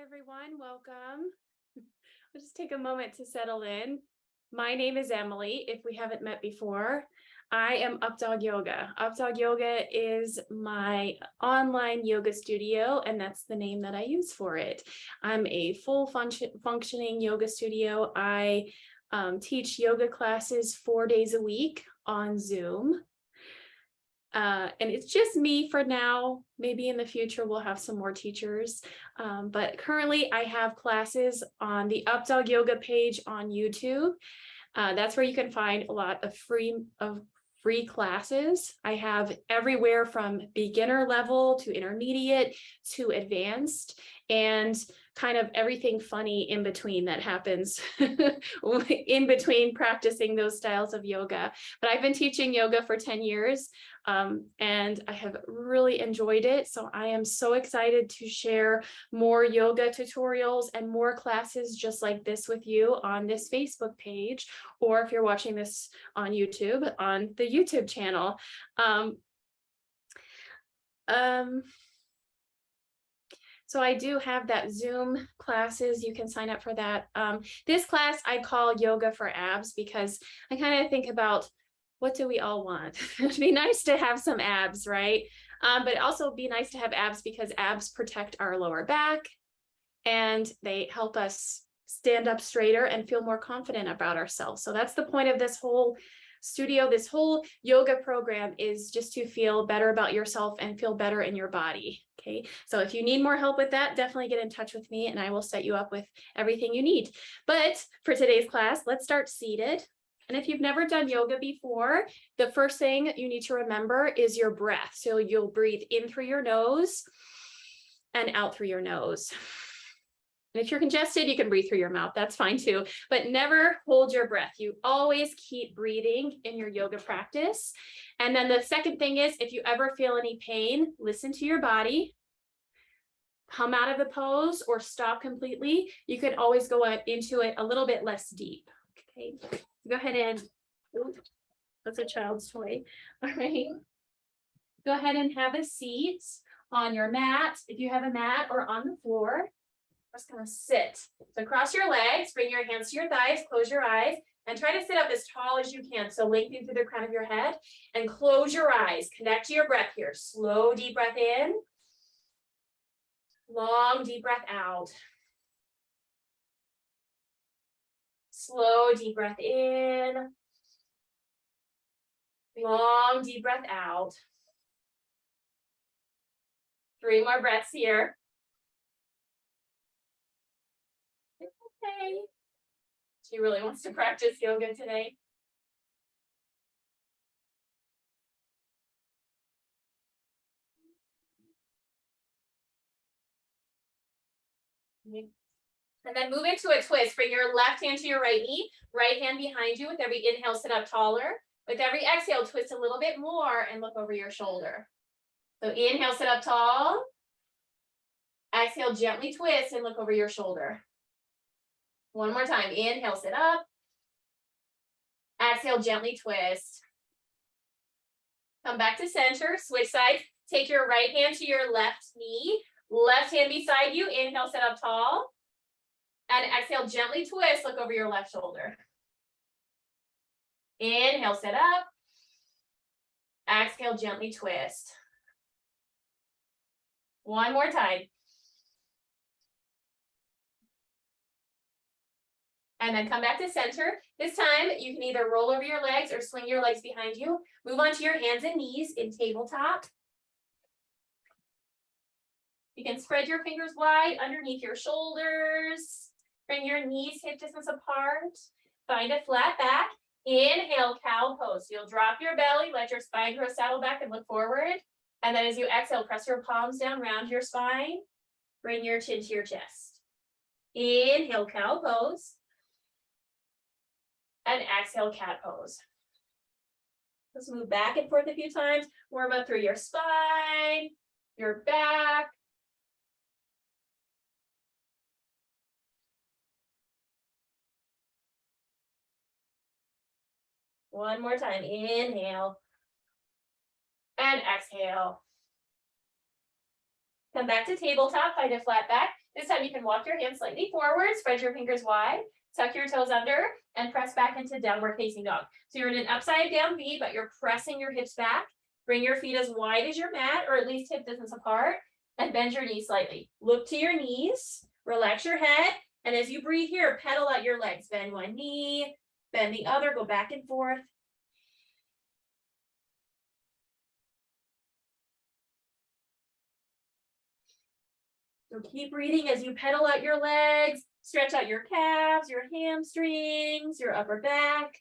everyone. Welcome. I'll just take a moment to settle in. My name is Emily, if we haven't met before. I am Updawg-Yoga. Updawg-Yoga is my online yoga studio, and that's the name that I use for it. I'm a full functioning yoga studio. I teach yoga classes 4 days a week on Zoom. And it's just me for now. Maybe in the future we'll have some more teachers. But currently I have classes on the Updawg-Yoga page on YouTube. That's where you can find a lot of free classes. I have everywhere from beginner level to intermediate to advanced, and kind of everything funny in between that happens in between practicing those styles of yoga. But I've been teaching yoga for 10 years and I have really enjoyed it. So I am so excited to share more yoga tutorials and more classes just like this with you on this Facebook page, or if you're watching this on YouTube, on the YouTube channel. So I do have that Zoom classes. You can sign up for that. This class I call Yoga for Abs because I kind of think about, what do we all want? It'd be nice to have some abs, right? But it also be nice to have abs because abs protect our lower back and they help us stand up straighter and feel more confident about ourselves. So that's the point of this whole studio, this whole yoga program, is just to feel better about yourself and feel better in your body. Okay, so if you need more help with that, definitely get in touch with me and I will set you up with everything you need. But for today's class, let's start seated. And if you've never done yoga before, the first thing you need to remember is your breath. So you'll breathe in through your nose and out through your nose. And if you're congested, you can breathe through your mouth. That's fine too, but never hold your breath. You always keep breathing in your yoga practice. And then the second thing is, if you ever feel any pain, listen to your body, come out of the pose or stop completely. You can always go into it a little bit less deep. Okay, go ahead and, that's a child's toy. All right, go ahead and have a seat on your mat, if you have a mat, or on the floor. Just gonna sit. So cross your legs, bring your hands to your thighs, close your eyes, and try to sit up as tall as you can. So lengthen through the crown of your head and close your eyes. Connect to your breath here. Slow, deep breath in. Long, deep breath out. Slow, deep breath in. Long, deep breath out. 3 more breaths here. Okay. She really wants to practice yoga today. And then move into a twist. Bring your left hand to your right knee, right hand behind you. With every inhale, sit up taller. With every exhale, twist a little bit more and look over your shoulder. So inhale, sit up tall. Exhale, gently twist and look over your shoulder. One more time. Inhale, sit up. Exhale, gently twist. Come back to center. Switch sides. Take your right hand to your left knee. Left hand beside you. Inhale, sit up tall. And exhale, gently twist. Look over your left shoulder. Inhale, sit up. Exhale, gently twist. One more time. And then come back to center. This time, you can either roll over your legs or swing your legs behind you. Move onto your hands and knees in tabletop. You can spread your fingers wide underneath your shoulders. Bring your knees hip distance apart. Find a flat back. Inhale, cow pose. You'll drop your belly, let your spine grow, saddle back and look forward. And then as you exhale, press your palms down, round your spine. Bring your chin to your chest. Inhale, cow pose. And exhale, cat pose. Let's move back and forth a few times. Warm up through your spine, your back. One more time. Inhale. And exhale. Come back to tabletop, find a flat back. This time you can walk your hands slightly forward, spread your fingers wide, tuck your toes under, and press back into downward facing dog. So you're in an upside down V, but you're pressing your hips back. Bring your feet as wide as your mat, or at least hip distance apart, and bend your knees slightly. Look to your knees, relax your head, and as you breathe here, pedal out your legs. Bend one knee, bend the other, go back and forth. So keep breathing as you pedal out your legs, stretch out your calves, your hamstrings, your upper back.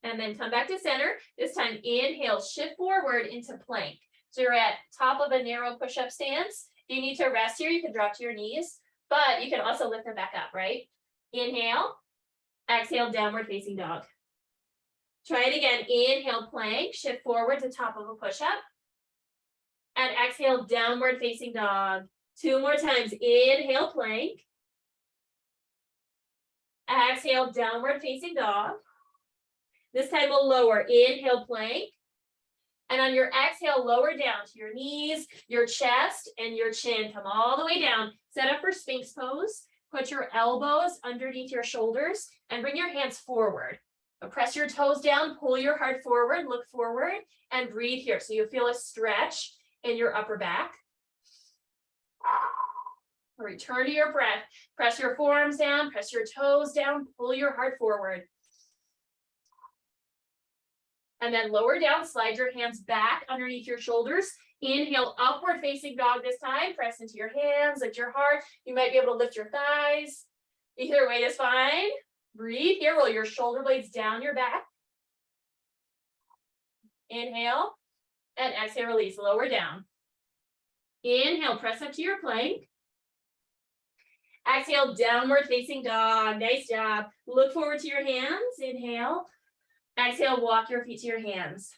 And then come back to center. This time, inhale, shift forward into plank. So you're at top of a narrow push-up stance. If you need to rest here, you can drop to your knees, but you can also lift them back up, right? Inhale, exhale, downward facing dog. Try it again. Inhale, plank, shift forward to top of a push-up. And exhale, downward facing dog. 2 more times. Inhale, plank. Exhale, downward facing dog. This time we'll lower. Inhale, plank. And on your exhale, lower down to your knees, your chest, and your chin. Come all the way down. Set up for Sphinx pose. Put your elbows underneath your shoulders and bring your hands forward. Press your toes down, pull your heart forward, look forward, and breathe here. So you feel a stretch in your upper back. Return to your breath. Press your forearms down, press your toes down, pull your heart forward. And then lower down, slide your hands back underneath your shoulders. Inhale, upward facing dog this time. Press into your hands, lift your heart. You might be able to lift your thighs. Either way is fine. Breathe here, roll your shoulder blades down your back. Inhale, and exhale, release, lower down. Inhale, press up to your plank. Exhale, downward facing dog. Nice job. Look forward to your hands. Inhale. Exhale, walk your feet to your hands.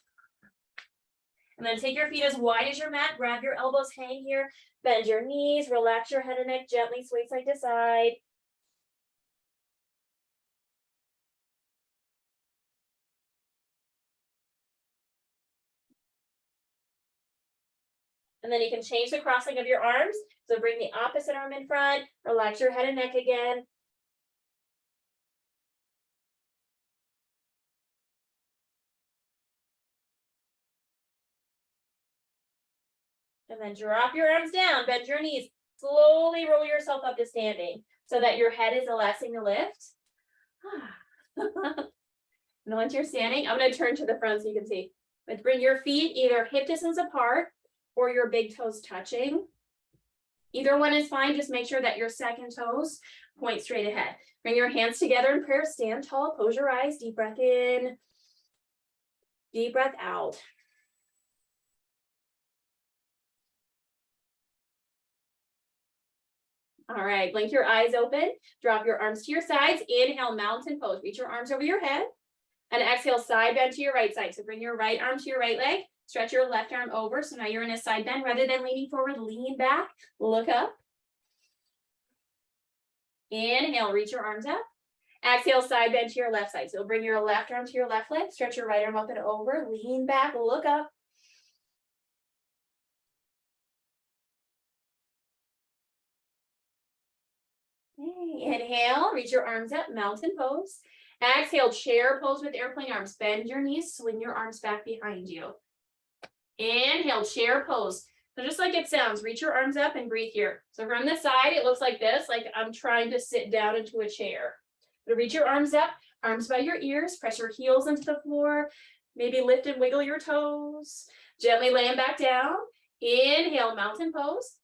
And then take your feet as wide as your mat. Grab your elbows, hang here. Bend your knees, relax your head and neck, gently sway side to side. And then you can change the crossing of your arms. So bring the opposite arm in front, relax your head and neck again. And then drop your arms down, bend your knees, slowly roll yourself up to standing so that your head is relaxing the lift. And once you're standing, I'm going to turn to the front so you can see. But bring your feet either hip distance apart or your big toes touching. Either one is fine. Just make sure that your second toes point straight ahead. Bring your hands together in prayer. Stand tall. Close your eyes. Deep breath in. Deep breath out. All right. Blink your eyes open. Drop your arms to your sides. Inhale, mountain pose. Reach your arms over your head. And exhale, side bend to your right side. So bring your right arm to your right leg. Stretch your left arm over. So now you're in a side bend. Rather than leaning forward, lean back. Look up. Inhale, reach your arms up. Exhale, side bend to your left side. So bring your left arm to your left leg. Stretch your right arm up and over. Lean back. Look up. Okay. Inhale, reach your arms up. Mountain pose. Exhale, chair pose with airplane arms. Bend your knees. Swing your arms back behind you. Inhale, chair pose. So just like it sounds, reach your arms up and breathe here. So from the side, it looks like this, like I'm trying to sit down into a chair. But reach your arms up, arms by your ears, press your heels into the floor, maybe lift and wiggle your toes. Gently lay them back down. Inhale, mountain pose.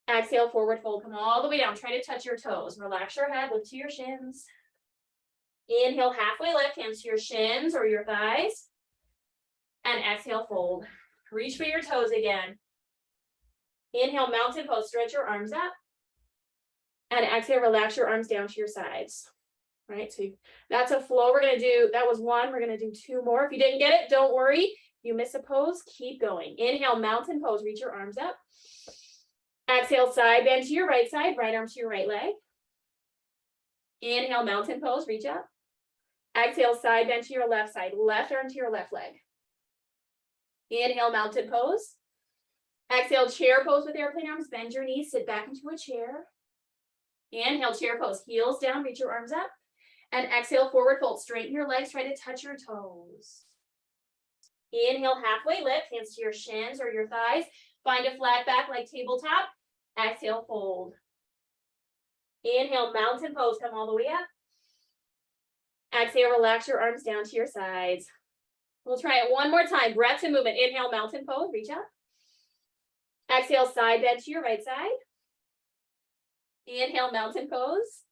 Exhale, forward fold. Come all the way down. Try to touch your toes. Relax your head, lift to your shins. Inhale, halfway lift, hands to your shins or your thighs. And exhale, fold. Reach for your toes again. Inhale, mountain pose. Stretch your arms up. And exhale, relax your arms down to your sides. All right, so that's a flow. We're going to do, that was one. We're going to do 2 more. If you didn't get it, don't worry. You miss a pose, keep going. Inhale, mountain pose. Reach your arms up. Exhale, side bend to your right side. Right arm to your right leg. Inhale, mountain pose. Reach up. Exhale, side bend to your left side. Left arm to your left leg. Inhale, mountain pose. Exhale, chair pose with airplane arms. Bend your knees, sit back into a chair. Inhale, chair pose, heels down, reach your arms up. And exhale, forward fold. Straighten your legs, try to touch your toes. Inhale, halfway lift, hands to your shins or your thighs. Find a flat back like tabletop. Exhale, fold. Inhale, mountain pose, come all the way up. Exhale, relax your arms down to your sides. We'll try it one more time. Breath to movement. Inhale, mountain pose, reach up. Exhale, side bend to your right side. Inhale, mountain pose.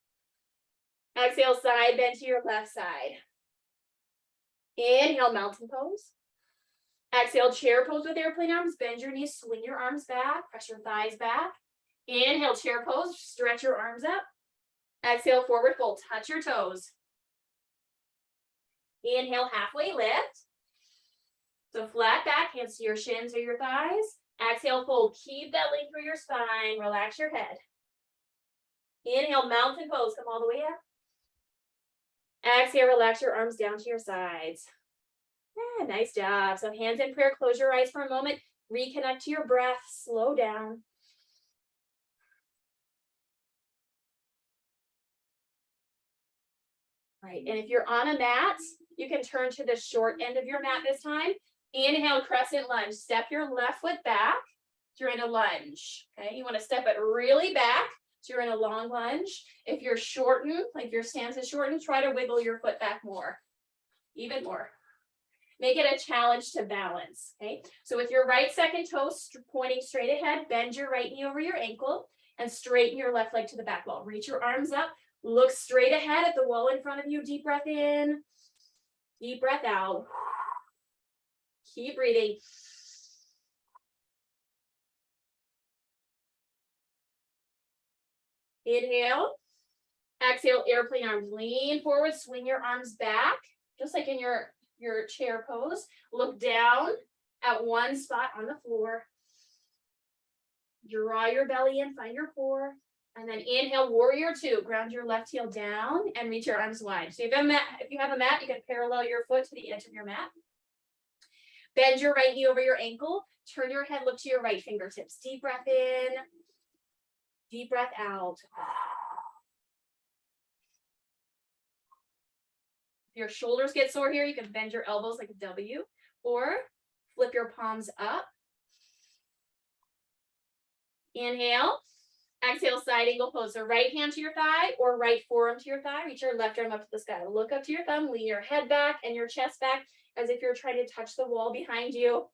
Exhale, side bend to your left side. Inhale, mountain pose. Exhale, chair pose with airplane arms. Bend your knees, swing your arms back, press your thighs back. Inhale, chair pose, stretch your arms up. Exhale, forward fold, touch your toes. Inhale, halfway lift. So flat back, hands to your shins or your thighs. Exhale, fold, keep that length through your spine, relax your head. Inhale, mountain pose, come all the way up. Exhale, relax your arms down to your sides. Yeah, nice job. So hands in prayer, close your eyes for a moment, reconnect to your breath, slow down. Right, and if you're on a mat, you can turn to the short end of your mat this time. Inhale, crescent lunge. Step your left foot back. You're in a lunge. Okay, you want to step it really back. So you're in a long lunge. If you're shortened, like your stance is shortened, try to wiggle your foot back more, even more. Make it a challenge to balance. Okay, so with your right second toe pointing straight ahead, bend your right knee over your ankle and straighten your left leg to the back wall. Reach your arms up. Look straight ahead at the wall in front of you. Deep breath in. Deep breath out. Keep breathing. Inhale. Exhale, airplane arms. Lean forward, swing your arms back, just like in your chair pose. Look down at one spot on the floor. Draw your belly in, find your core. And then inhale, warrior two. Ground your left heel down and reach your arms wide. So if you have a mat, you can parallel your foot to the edge of your mat. Bend your right knee over your ankle. Turn your head, look to your right fingertips. Deep breath in. Deep breath out. If your shoulders get sore here, you can bend your elbows like a W or flip your palms up. Inhale. Exhale, side angle pose. So right hand to your thigh or right forearm to your thigh. Reach your left arm up to the sky. Look up to your thumb. Lean your head back and your chest back as if you're trying to touch the wall behind you.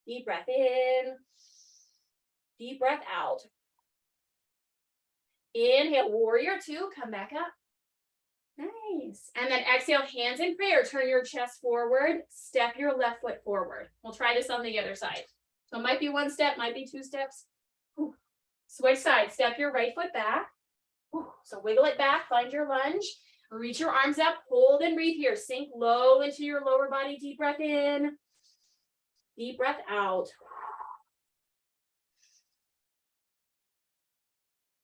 Deep breath in. Deep breath out. Inhale, warrior two. Come back up. Nice. And then exhale, hands in prayer. Turn your chest forward. Step your left foot forward. We'll try this on the other side. So it might be one step, might be two steps. Ooh. Switch sides. Step your right foot back. Ooh. So wiggle it back. Find your lunge. Reach your arms up. Hold and breathe here. Sink low into your lower body. Deep breath in. Deep breath out.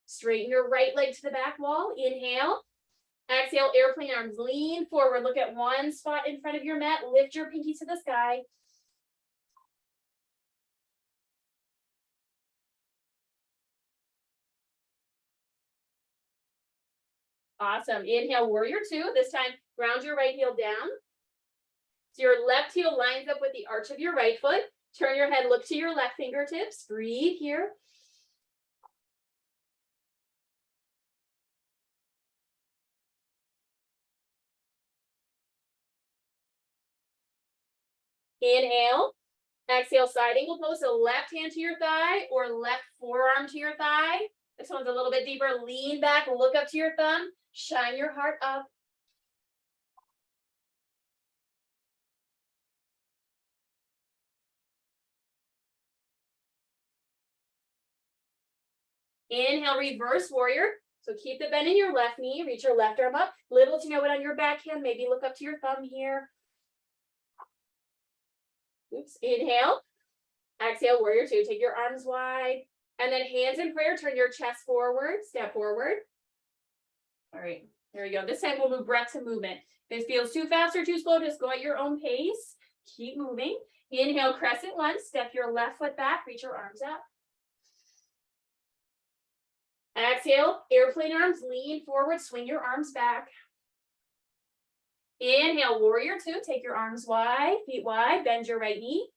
Straighten your right leg to the back wall. Inhale. Exhale, airplane arms. Lean forward. Look at one spot in front of your mat. Lift your pinky to the sky. Awesome. Inhale, warrior two. This time, ground your right heel down. So your left heel lines up with the arch of your right foot. Turn your head, look to your left fingertips. Breathe here. Inhale. Exhale, side angle pose. So left hand to your thigh or left forearm to your thigh. This one's a little bit deeper. Lean back, look up to your thumb. Shine your heart up. Inhale, reverse warrior. So keep the bend in your left knee. Reach your left arm up. Little to no it on your back hand. Maybe look up to your thumb here. Oops. Inhale. Exhale, warrior two. Take your arms wide. And then hands in prayer. Turn your chest forward. Step forward. All right. There we go. This time we'll move breath to movement. If it feels too fast or too slow, just go at your own pace. Keep moving. Inhale, crescent lunge. Step your left foot back. Reach your arms up. Exhale, airplane arms. Lean forward. Swing your arms back. Inhale, warrior two. Take your arms wide, feet wide. Bend your right knee.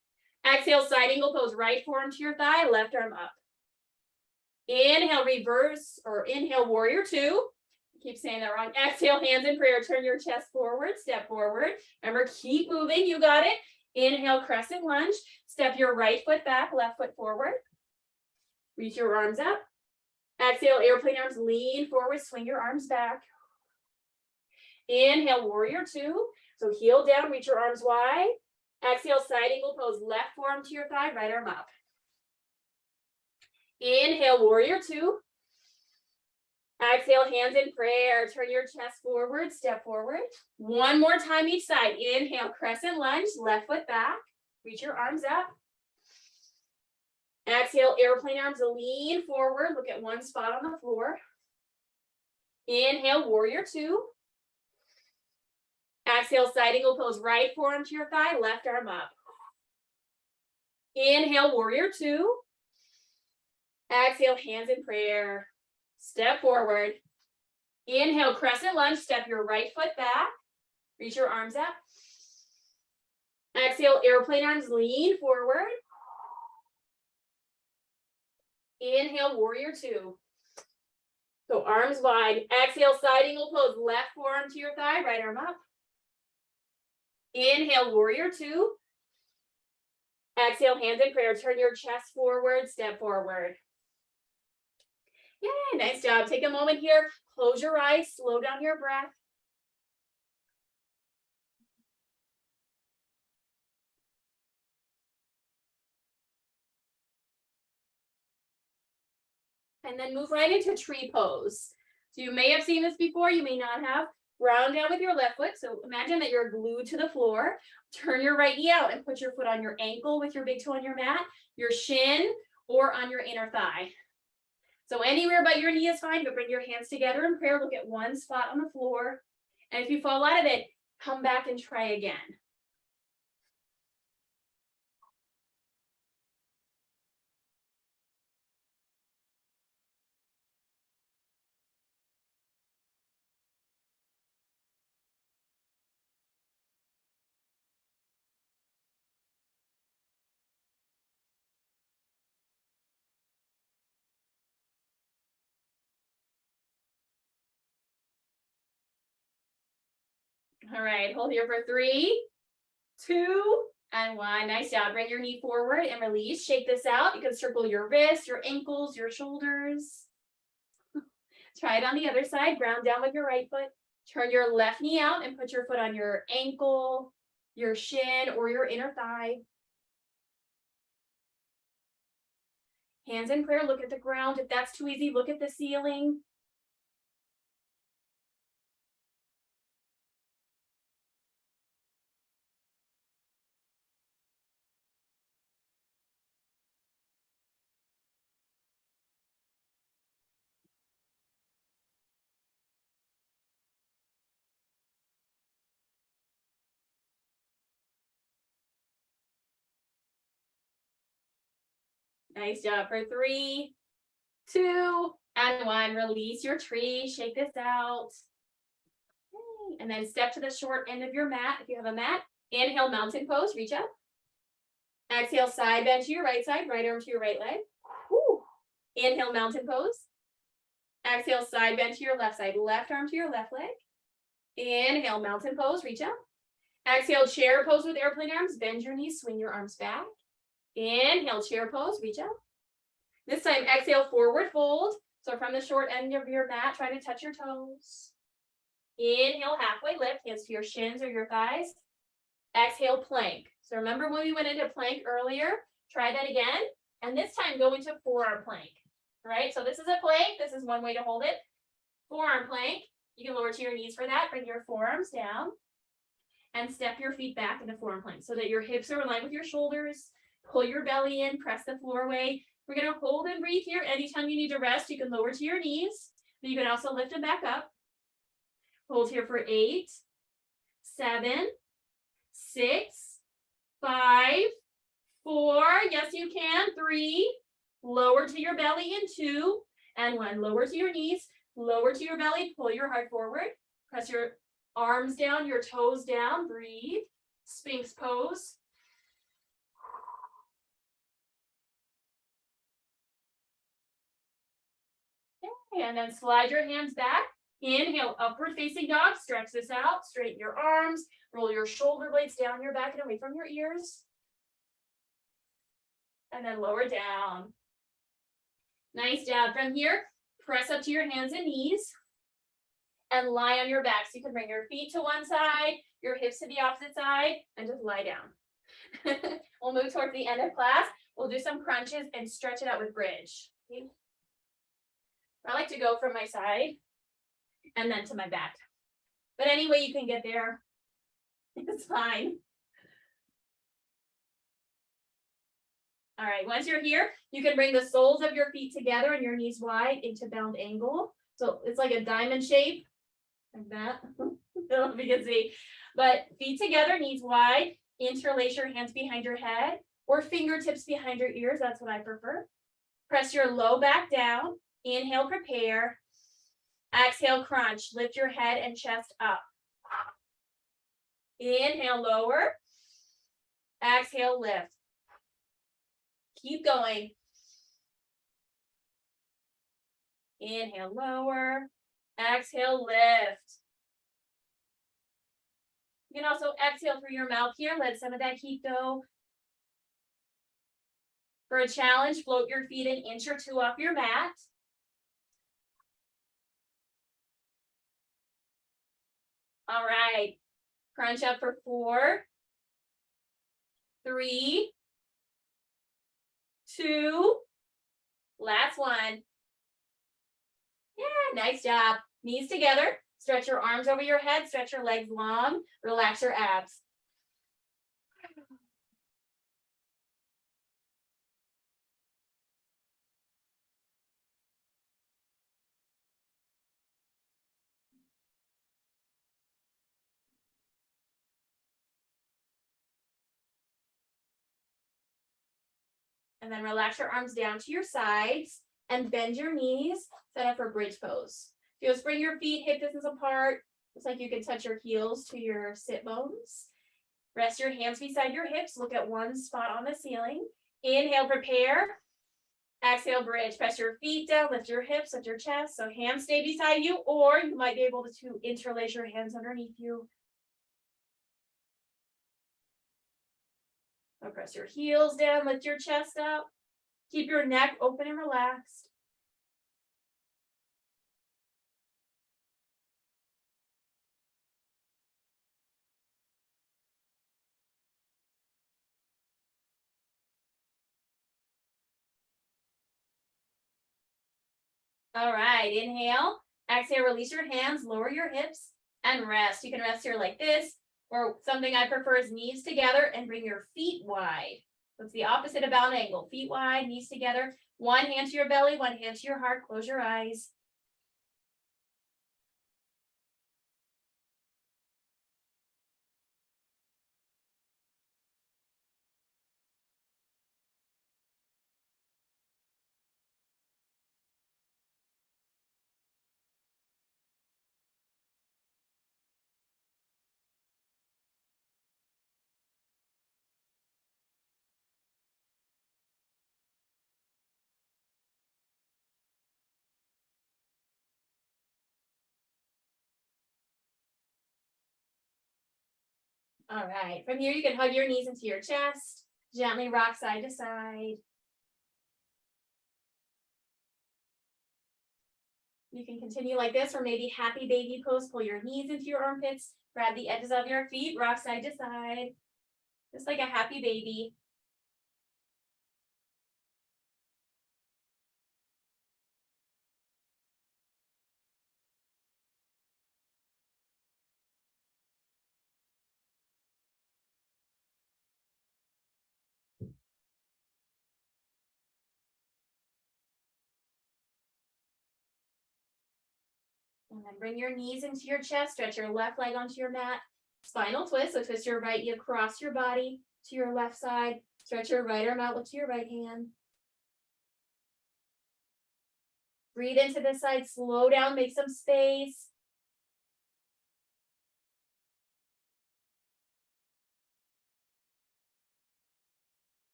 Exhale, side angle pose. Right forearm to your thigh. Left arm up. Inhale, reverse, or inhale, warrior two. Keep saying that wrong. Exhale, hands in prayer. Turn your chest forward, step forward. Remember, keep moving. You got it. Inhale, crescent lunge. Step your right foot back, left foot forward. Reach your arms up. Exhale, airplane arms. Lean forward. Swing your arms back. Inhale, warrior two. So heel down. Reach your arms wide. Exhale, side angle pose. Left forearm to your thigh. Right arm up. Inhale, warrior two. Exhale, hands in prayer. Turn your chest forward, step forward. One more time each side. Inhale, crescent lunge, left foot back. Reach your arms up. Exhale, airplane arms, lean forward. Look at one spot on the floor. Inhale, warrior two. Exhale, side angle pose. Right forearm to your thigh, left arm up. Inhale, warrior two. Exhale, hands in prayer. Step forward. Inhale, crescent lunge. Step your right foot back. Reach your arms up. Exhale, airplane arms. Lean forward. Inhale, warrior two. So arms wide. Exhale, side angle pose. Left forearm to your thigh. Right arm up. Inhale, warrior two. Exhale, hands in prayer. Turn your chest forward. Step forward. Yay, nice job. Take a moment here. Close your eyes. Slow down your breath. And then move right into tree pose. So you may have seen this before. You may not have. Round down with your left foot. So imagine that you're glued to the floor. Turn your right knee out and put your foot on your ankle with your big toe on your mat, your shin, or on your inner thigh. So anywhere but your knee is fine, but bring your hands together in prayer. Look at one spot on the floor. And if you fall out of it, come back and try again. All right, hold here for 3, 2, and 1. Nice job. Bring your knee forward and release. Shake this out. You can circle your wrists, your ankles, your shoulders. Try it on the other side. Ground down with your right foot. Turn your left knee out and put your foot on your ankle, your shin, or your inner thigh. Hands in prayer. Look at the ground. If that's too easy, look at the ceiling. Nice job. For 3, 2, and 1. Release your tree. Shake this out. And then step to the short end of your mat. If you have a mat, inhale, mountain pose. Reach up. Exhale, side bend to your right side. Right arm to your right leg. Woo. Inhale, mountain pose. Exhale, side bend to your left side. Left arm to your left leg. Inhale, mountain pose. Reach up. Exhale, chair pose with airplane arms. Bend your knees. Swing your arms back. Inhale, chair pose. Reach up. This time, exhale, forward fold. So from the short end of your mat, try to touch your toes. Inhale, halfway lift, hands to your shins or your thighs. Exhale, plank. So remember when we went into plank earlier? Try that again. And this time, go into forearm plank. All right, so this is a plank. This is one way to hold it. Forearm plank. You can lower to your knees for that. Bring your forearms down. And step your feet back into forearm plank so that your hips are aligned with your shoulders. Pull your belly in, press the floor away. We're going to hold and breathe here. Anytime you need to rest, you can lower to your knees. But you can also lift them back up. Hold here for 8, 7, 6, 5, 4, yes you can, 3, lower to your belly in 2, and 1, lower to your knees, lower to your belly, pull your heart forward, press your arms down, your toes down, breathe, Sphinx pose. Okay, and then slide your hands back. Inhale, upward facing dog, stretch this out, straighten your arms, roll your shoulder blades down your back and away from your ears. And then lower down. Nice job. From here, press up to your hands and knees and lie on your back. So you can bring your feet to one side, your hips to the opposite side, and just lie down. We'll move towards the end of class. We'll do some crunches and stretch it out with bridge. Okay. I like to go from my side and then to my back. But any way you can get there, it's fine. All right, once you're here, you can bring the soles of your feet together and your knees wide into bound angle. So it's like a diamond shape, like that. I don't know if you can see. But feet together, knees wide, interlace your hands behind your head or fingertips behind your ears. That's what I prefer. Press your low back down. Inhale, prepare. Exhale, crunch. Lift your head and chest up. Inhale, lower. Exhale, lift. Keep going. Inhale, lower. Exhale, lift. You can also exhale through your mouth here. Let some of that heat go. For a challenge, float your feet an inch or 2 off your mat. All right. Crunch up for 4, 3, 2, last one. Yeah, nice job. Knees together. Stretch your arms over your head. Stretch your legs long. Relax your abs. And then relax your arms down to your sides and bend your knees. Set up for bridge pose. You'll bring your feet hip distance apart. Looks like you can touch your heels to your sit bones. Rest your hands beside your hips. Look at one spot on the ceiling. Inhale, prepare. Exhale, bridge. Press your feet down, lift your hips, lift your chest. So hands stay beside you, or you might be able to interlace your hands underneath you. So press your heels down, lift your chest up. Keep your neck open and relaxed. All right, inhale. Exhale, release your hands, lower your hips, and rest. You can rest here like this, or something I prefer is knees together and bring your feet wide. That's the opposite of bound angle. Feet wide, knees together. One hand to your belly, one hand to your heart. Close your eyes. All right, from here you can hug your knees into your chest. Gently rock side to side. You can continue like this, or maybe happy baby pose. Pull your knees into your armpits. Grab the edges of your feet, rock side to side. Just like a happy baby. And then bring your knees into your chest. Stretch your left leg onto your mat. Spinal twist. So twist your right knee across your body. to your left side. Stretch your right arm out, look to your right hand. Breathe into this side, slow down, make some space.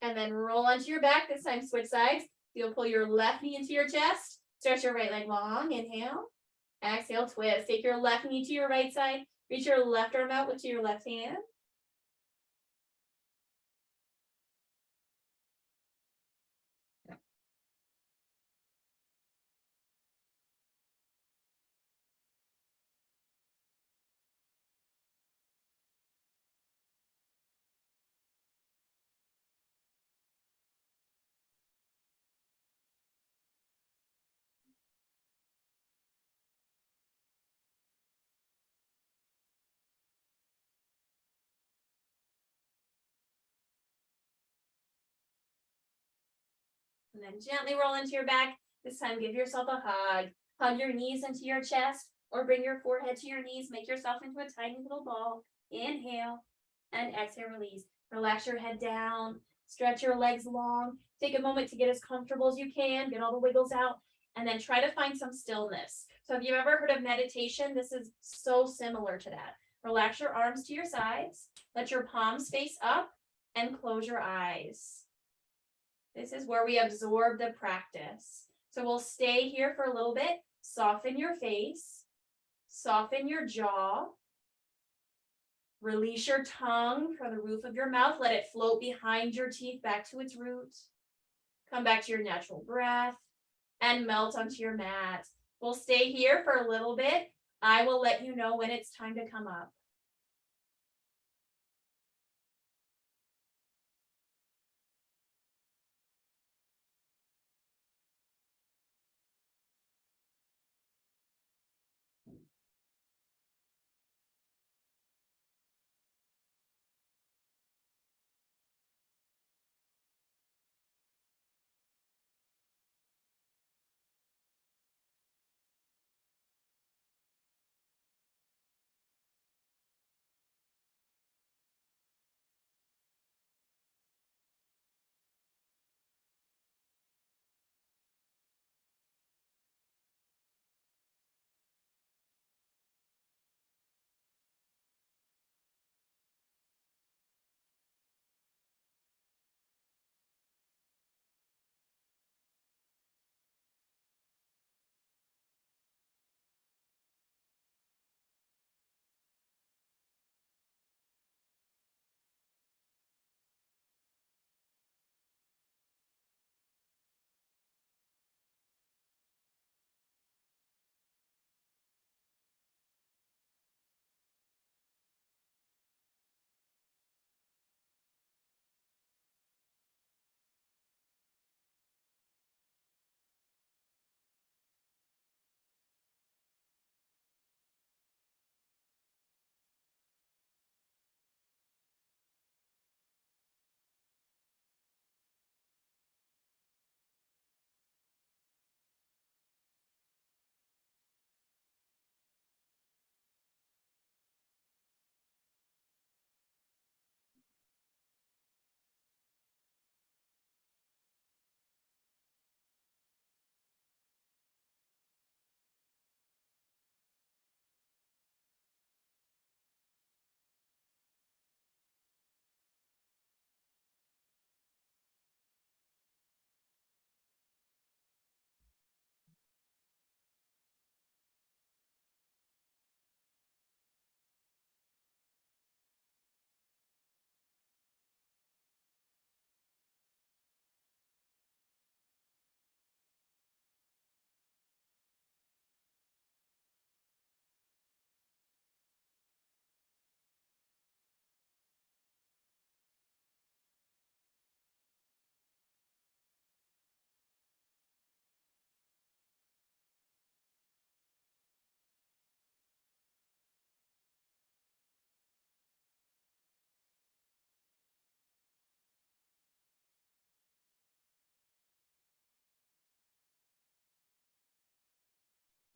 And then roll onto your back. This time, switch sides. You'll pull your left knee into your chest. Stretch your right leg long. Inhale. Exhale, twist. Take your left knee to your right side. Reach your left arm out, look to your left hand. And then gently roll into your back. This time, give yourself a hug. Hug your knees into your chest or bring your forehead to your knees. Make yourself into a tiny little ball. Inhale and exhale, release. Relax your head down. Stretch your legs long. Take a moment to get as comfortable as you can. Get all the wiggles out. And then try to find some stillness. So if you've ever heard of meditation, this is so similar to that. Relax your arms to your sides. Let your palms face up and close your eyes. This is where we absorb the practice. So we'll stay here for a little bit. Soften your face. Soften your jaw. Release your tongue from the roof of your mouth. Let it float behind your teeth back to its root. Come back to your natural breath and melt onto your mat. We'll stay here for a little bit. I will let you know when it's time to come up.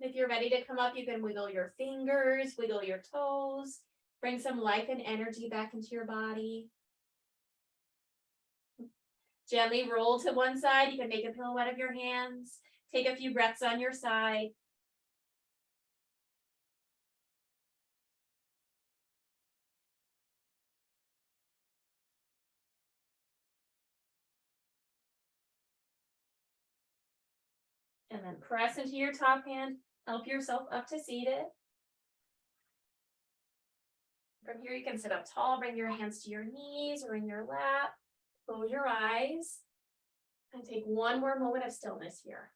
If you're ready to come up, you can wiggle your fingers, wiggle your toes, bring some life and energy back into your body. Gently roll to one side. You can make a pirouette of your hands. Take a few breaths on your side. And then press into your top hand. Help yourself up to seated. From here, you can sit up tall. Bring your hands to your knees or in your lap. Close your eyes. And take one more moment of stillness here.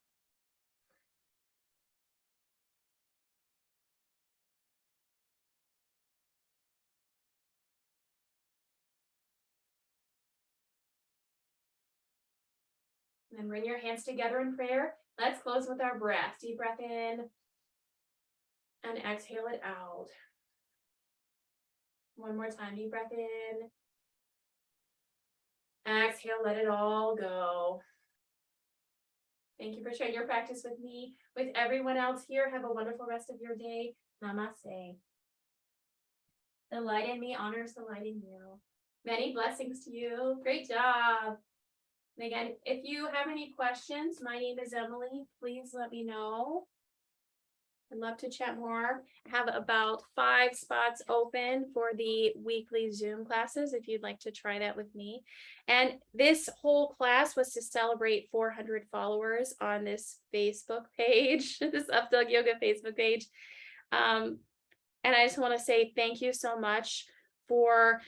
And then bring your hands together in prayer. Let's close with our breath. Deep breath in. And exhale it out. One more time. Deep breath in. Exhale, let it all go. Thank you for sharing your practice with me. With everyone else here, have a wonderful rest of your day. Namaste. The light in me honors the light in you. Many blessings to you. Great job. And again, if you have any questions, my name is Emily. Please let me know. I'd love to chat more. I have about 5 spots open for the weekly Zoom classes if you'd like to try that with me. And this whole class was to celebrate 400 followers on this Facebook page, this Updawg-Yoga Facebook page. And I just want to say thank you so much for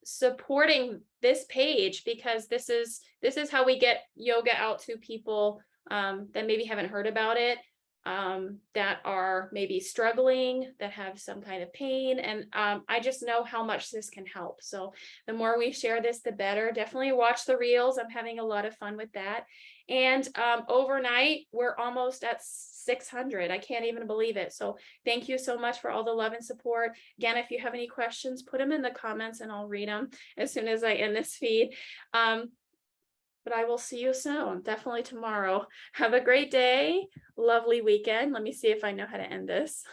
supporting this page, because this is how we get yoga out to people that maybe haven't heard about it, that are maybe struggling, that have some kind of pain. And I just know how much this can help. So the more we share this, the better. Definitely watch the reels. I'm having a lot of fun with that. And overnight, we're almost at 600. I can't even believe it. So thank you so much for all the love and support. Again, if you have any questions, put them in the comments and I'll read them as soon as I end this feed. But I will see you soon, definitely tomorrow. Have a great day, lovely weekend. Let me see if I know how to end this.